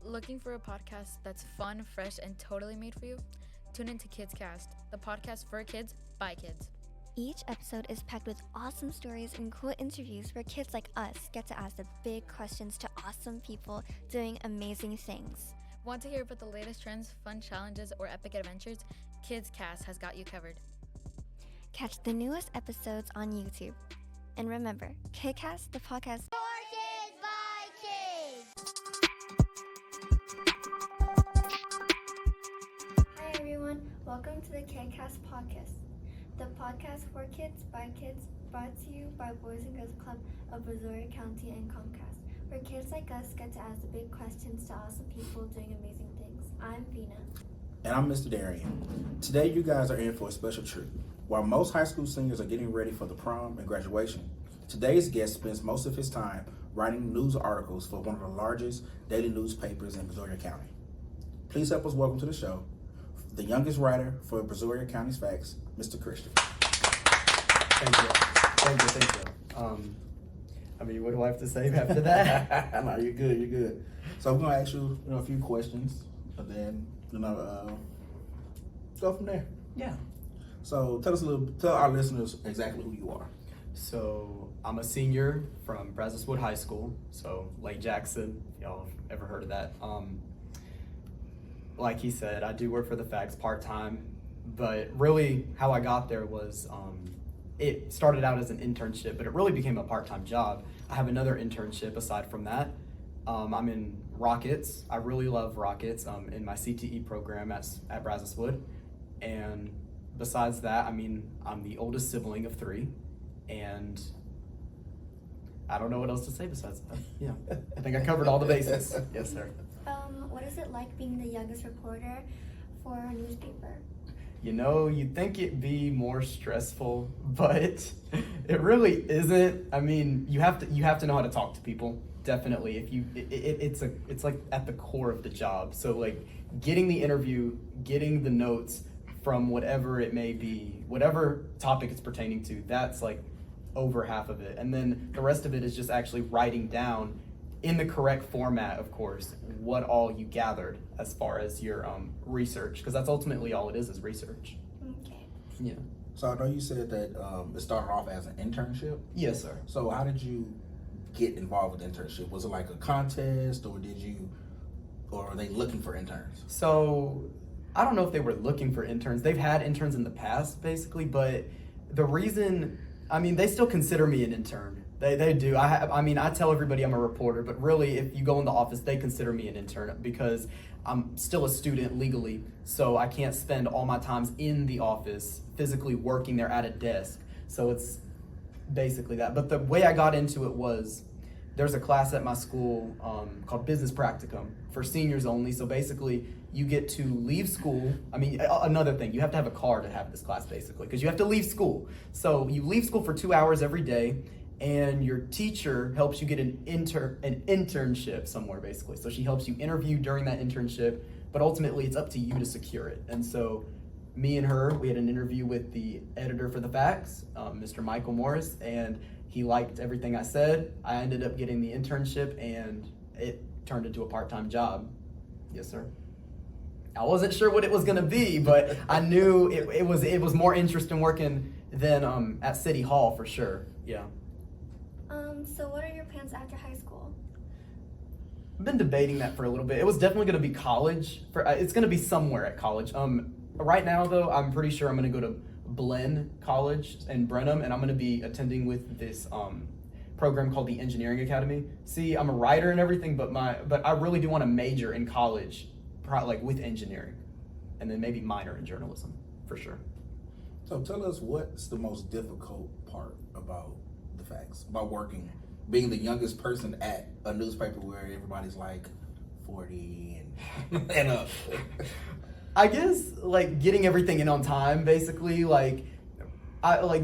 Looking for a podcast that's fun, fresh, and totally made for you? Tune into Kidscast, the podcast for kids by kids. Each episode is packed with awesome stories and cool interviews where kids like us get to ask the big questions to awesome people doing amazing things. Want to hear about the latest trends, fun challenges, or epic adventures? Kidscast has got you covered. Catch the newest episodes on YouTube. And remember, Kidcast, the podcast For kids by kids. Hi everyone, welcome to the Kidcast podcast, the podcast for kids by kids, brought to you by Boys and Girls Club of Brazoria County and Comcast, where kids like us get to ask the big questions to awesome people doing amazing things. I'm Vina. And I'm Mr. Darian. Today you guys are in for a special treat. While most high school seniors are getting ready for the prom and graduation, today's guest spends most of his time writing news articles for one of the largest daily newspapers in Brazoria County. Please help us welcome to the show the youngest writer for Brazoria County's Facts, Mr. Christian. Thank you. I mean, what do I have to say after that? No, you're good. So we're gonna ask you, a few questions, and then go from there. Yeah. So tell our listeners exactly who you are. So I'm a senior from Brazoswood High School, so Lake Jackson, if y'all have ever heard of that. Like he said, I do work for the Facts part-time, but really how I got there was it started out as an internship, but it really became a part-time job. I have another internship aside from that. I'm in Rockets. I really love Rockets in my CTE program at Brazoswood. And besides that, I mean, I'm the oldest sibling of 3, and I don't know what else to say besides that. Yeah, I think I covered all the bases. Yes, sir. What is it like being the youngest reporter for a newspaper? You know, you'd think it'd be more stressful, but it really isn't. I mean, you have to know how to talk to people. Definitely, it's like at the core of the job. So like getting the interview, getting the notes from whatever it may be, whatever topic it's pertaining to, that's like over half of it. And then the rest of it is just actually writing down in the correct format, of course, what all you gathered as far as your research, because that's ultimately all it is research. Okay. Yeah. So I know you said that it started off as an internship. Yes, sir. So how did you get involved with the internship? Was it like a contest, or are they looking for interns? So I don't know if they were looking for interns. They've had interns in the past, basically, but the reason, I mean, they still consider me an intern. They do. I tell everybody I'm a reporter, but really, if you go in the office, they consider me an intern because I'm still a student legally, so I can't spend all my times in the office physically working there at a desk. So it's basically that. But the way I got into it was there's a class at my school called Business Practicum for seniors only. So basically, you get to leave school. I mean, another thing, you have to have a car to have this class, basically, because you have to leave school. So you leave school for 2 hours every day, and your teacher helps you get an internship somewhere, basically. So she helps you interview during that internship, but ultimately it's up to you to secure it. And so me and her, we had an interview with the editor for the Facts, Mr. Michael Morris, and he liked everything I said. I ended up getting the internship, and it turned into a part-time job. Yes, sir. I wasn't sure what it was gonna be, but I knew it was more interesting working than at City Hall for sure. Yeah. So what are your plans after high school? I've been debating that for a little bit. It was definitely gonna be college. It's gonna be somewhere at college. Right now though, I'm pretty sure I'm gonna go to Blen College in Brenham, and I'm gonna be attending with this program called the Engineering Academy. See, I'm a writer and everything, but I really do want to major in college, like with engineering, and then maybe minor in journalism for sure. So tell us, what's the most difficult part about the Facts, about being the youngest person at a newspaper where everybody's like 40 and up? I guess like getting everything in on time, basically. Like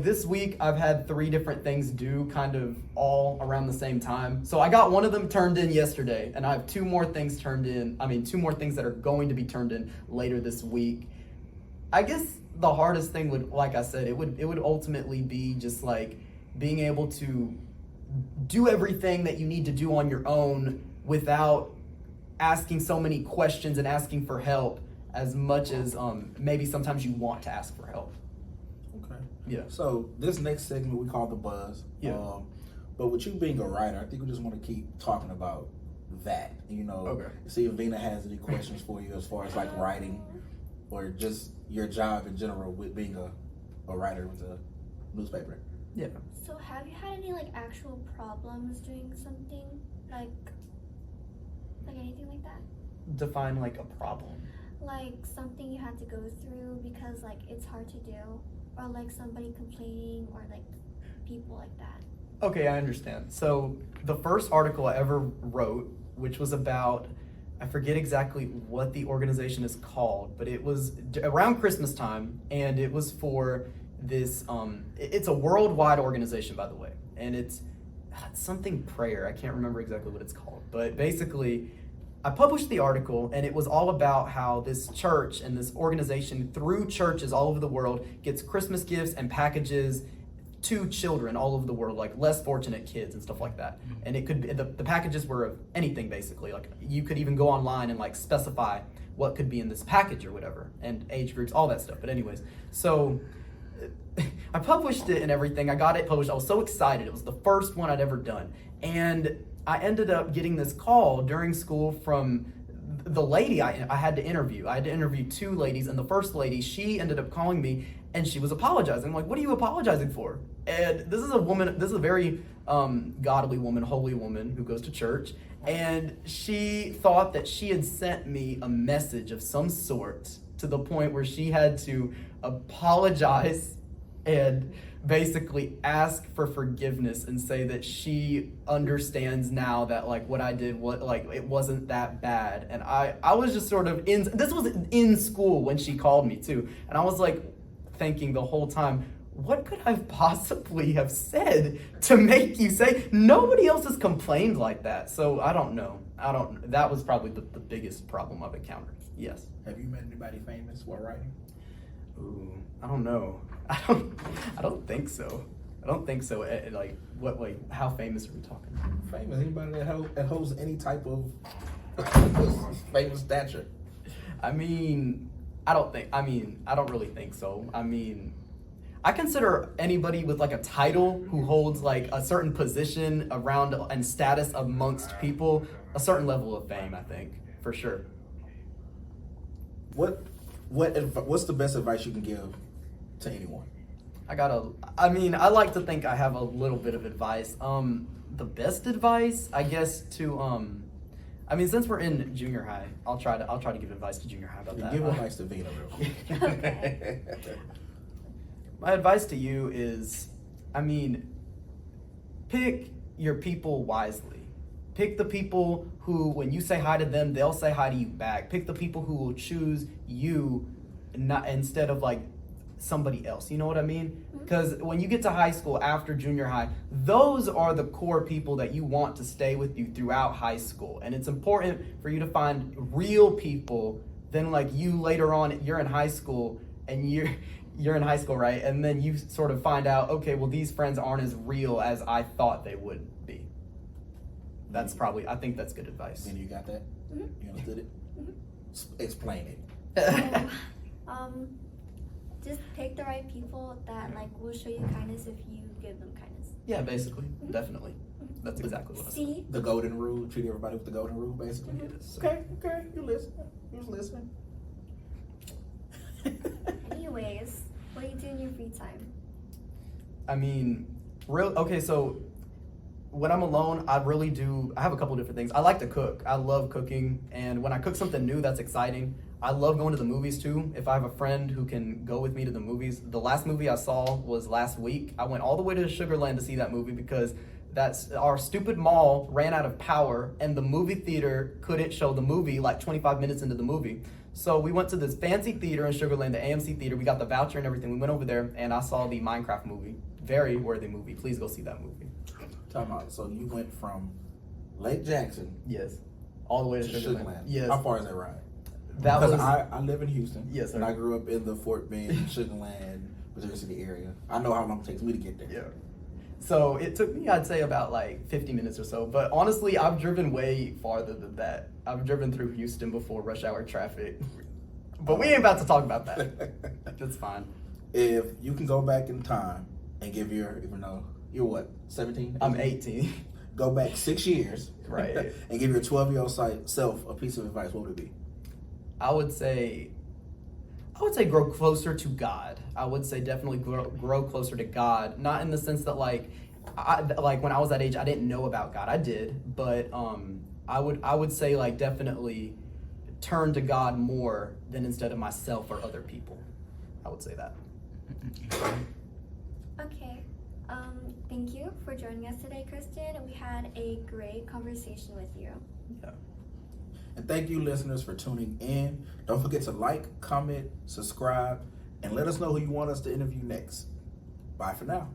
this week I've had 3 different things due kind of all around the same time. So I got one of them turned in yesterday, and I have 2 more things turned in. 2 more things that are going to be turned in later this week. I guess the hardest thing would, like I said, it would ultimately be just like being able to do everything that you need to do on your own without asking so many questions and asking for help as much as maybe sometimes you want to ask for help. Okay. Yeah. So this next segment we call the buzz. Yeah. But with you being a writer, I think we just want to keep talking about that. Okay. See if Vina has any questions for you as far as like writing or just your job in general with being a writer with a newspaper. Yeah. So have you had any like actual problems doing something like anything like that? Define like a problem. Like something you had to go through because like it's hard to do, or like somebody complaining, or like people like that. Okay, I understand. So the first article I ever wrote, which was about, I forget exactly what the organization is called, but it was around Christmas time, and it was for this, it's a worldwide organization, by the way, and it's something prayer. I can't remember exactly what it's called, but basically I published the article, and it was all about how this church and this organization through churches all over the world gets Christmas gifts and packages to children all over the world, like less fortunate kids and stuff like that. And it could be, the packages were of anything basically. Like you could even go online and like specify what could be in this package or whatever, and age groups, all that stuff. But anyways, so I published it and everything. I got it published. I was so excited. It was the first one I'd ever done. And I ended up getting this call during school from the lady I had to interview. I had to interview two ladies, and the first lady, she ended up calling me, and she was apologizing. I'm like, what are you apologizing for? And this is a woman, this is a very godly woman, holy woman who goes to church, and she thought that she had sent me a message of some sort to the point where she had to apologize and basically ask for forgiveness and say that she understands now that like what I did, it wasn't that bad. And I was just sort of this was in school when she called me too, and I was like thinking the whole time, what could I possibly have said to make you say? Nobody else has complained like that, so I don't know. That was probably the biggest problem I've encountered. Yes. Have you met anybody famous while writing? Ooh, I don't know. I don't think so. I don't think so. Like, what? Like, how famous are we talking? Famous? Anybody that holds any type of famous stature? I don't really think so. I consider anybody with like a title who holds like a certain position around and status amongst people a certain level of fame, I think, for sure. What's the best advice you can give to anyone? I like to think I have a little bit of advice. The best advice, I guess, to since we're in junior high, I'll try to give advice to junior high about that. Give advice to Vina real quick. Okay. My advice to you is, pick your people wisely. Pick the people who, when you say hi to them, they'll say hi to you back. Pick the people who will choose you instead of like somebody else. You know what I mean? Because when you get to high school after junior high, those are the core people that you want to stay with you throughout high school. And it's important for you to find real people. Then like you later on, you're in high school and you're in high school, right? And then you sort of find out, okay, well, these friends aren't as real as I thought they would be. I think that's good advice. Vina, you got that? Mm-hmm. You understood it? Mm-hmm. Explain it. Just pick the right people that like will show you kindness if you give them kindness. Yeah, basically, definitely. That's exactly what I said. See? The golden rule. Treat everybody with the golden rule, basically. Yes. Okay. You listening? You was listening. Anyways, what do you do in your free time? So when I'm alone, I have a couple different things. I like to cook. I love cooking, and when I cook something new, that's exciting. I love going to the movies too. If I have a friend who can go with me to the movies. The last movie I saw was last week. I went all the way to Sugarland to see that movie because our stupid mall ran out of power, and the movie theater couldn't show the movie like 25 minutes into the movie. So we went to this fancy theater in Sugarland, the AMC theater. We got the voucher and everything. We went over there, and I saw the Minecraft movie. Very worthy movie. Please go see that movie. Time out. So you went from Lake Jackson, Yes. All the way to Sugarland. Sugarland. Yes. How far is that ride? That Because was I live in Houston. Yes, sir. And I grew up in the Fort Bend, Sugarland, Missouri City area. I know how long it takes me to get there. Yeah. So it took me, I'd say, about like 50 minutes or so. But honestly, I've driven way farther than that. I've driven through Houston before rush hour traffic. But we ain't about to talk about that. That's fine. If you can go back in time and give even though you're what, 17? I'm 18. Go back 6 years. Right. And give your 12-year-old self a piece of advice, what would it be? I would say grow closer to God. I would say definitely grow closer to God. Not in the sense that like when I was that age, I didn't know about God. I did, but I would say like definitely turn to God more than instead of myself or other people. I would say that. Okay. Thank you for joining us today, Kristen. We had a great conversation with you. Yeah. And thank you, listeners, for tuning in. Don't forget to like, comment, subscribe, and let us know who you want us to interview next. Bye for now.